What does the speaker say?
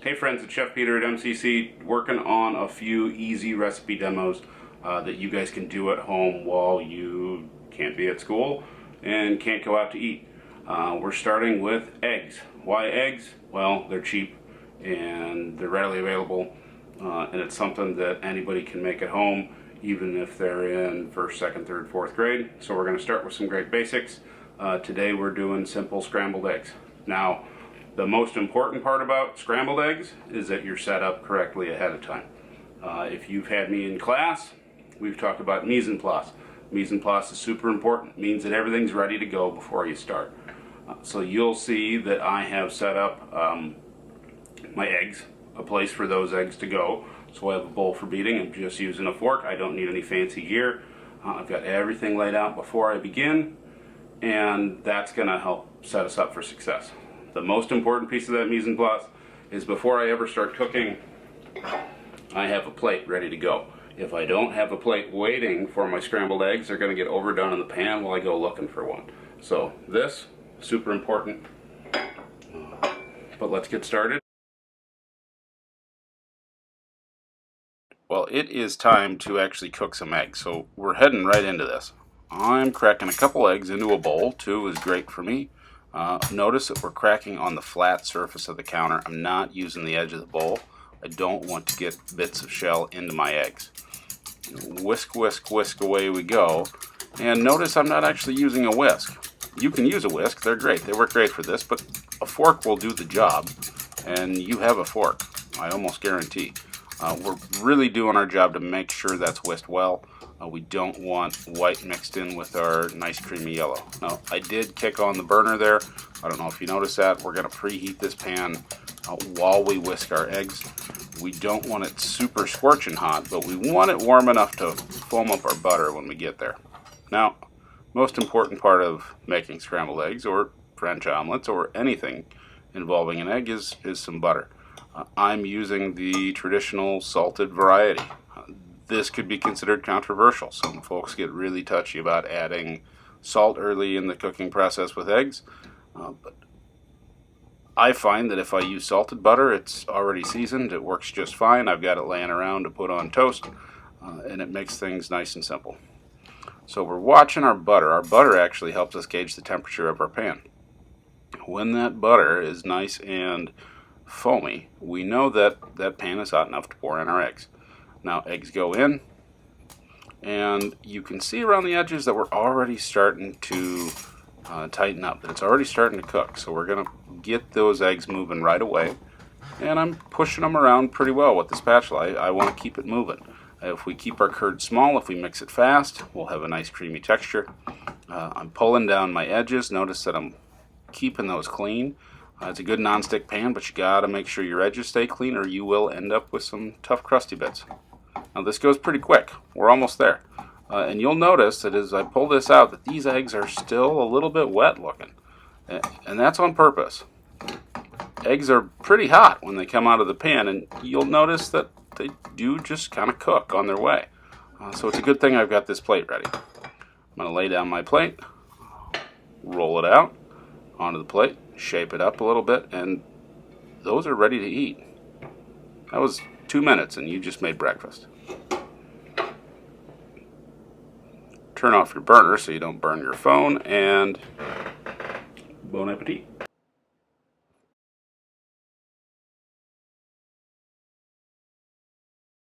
Hey friends, it's Chef Peter at MCC, working on a few easy recipe demos that you guys can do at home while you can't be at school and can't go out to eat. We're starting with eggs. Why eggs? Well, they're cheap and they're readily available, and it's something that anybody can make at home, even if they're in first, second, third, fourth grade. So we're going to start with some great basics. Today we're doing simple scrambled eggs. Now, the most important part about scrambled eggs is that you're set up correctly ahead of time. If you've had me in class, we've talked about mise en place. Mise en place is super important. It means that everything's ready to go before you start. So you'll see that I have set up my eggs, a place for those eggs to go. So I have a bowl for beating. I'm just using a fork. I don't need any fancy gear. I've got everything laid out before I begin, and that's going to help set us up for success. The most important piece of that mise en place is before I ever start cooking, I have a plate ready to go. If I don't have a plate waiting for my scrambled eggs, they're going to get overdone in the pan while I go looking for one. So this, super important. But let's get started. Well, it is time to actually cook some eggs, so we're heading right into this. I'm cracking a couple eggs into a bowl. 2 is great for me. Notice that we're cracking on the flat surface of the counter. I'm not using the edge of the bowl. I don't want to get bits of shell into my eggs. Whisk, whisk, whisk, away we go. And notice I'm not actually using a whisk. You can use a whisk, they're great. They work great for this, but a fork will do the job. And you have a fork, I almost guarantee. We're really doing our job to make sure that's whisked well. We don't want white mixed in with our nice creamy yellow. Now, I did kick on the burner there. I don't know if you noticed that. We're going to preheat this pan while we whisk our eggs. We don't want it super scorching hot, but we want it warm enough to foam up our butter when we get there. Now, most important part of making scrambled eggs or French omelets or anything involving an egg is some butter. I'm using the traditional salted variety. This could be considered controversial. Some folks get really touchy about adding salt early in the cooking process with eggs, but I find that if I use salted butter, it's already seasoned, it works just fine. I've got it laying around to put on toast, and it makes things nice and simple. So we're watching our butter. Our butter actually helps us gauge the temperature of our pan. When that butter is nice and foamy, we know that that pan is hot enough to pour in our eggs. Now eggs go in, and you can see around the edges that we're already starting to tighten up, that it's already starting to cook. So we're going to get those eggs moving right away, and I'm pushing them around pretty well with the spatula. I want to keep it moving. If we keep our curd small, if we mix it fast, we'll have a nice creamy texture. I'm pulling down my edges. Notice that I'm keeping those clean. It's a good non-stick pan, but you gotta make sure your edges stay clean or you will end up with some tough crusty bits. Now this goes pretty quick. We're almost there. And you'll notice that as I pull this out that these eggs are still a little bit wet looking. And that's on purpose. Eggs are pretty hot when they come out of the pan, and you'll notice that they do just kind of cook on their way. So it's a good thing I've got this plate ready. I'm going to lay down my plate, roll it out onto the plate, shape it up a little bit, and those are ready to eat. That was 2 minutes and you just made breakfast. Turn off your burner so you don't burn your phone, and bon appetit.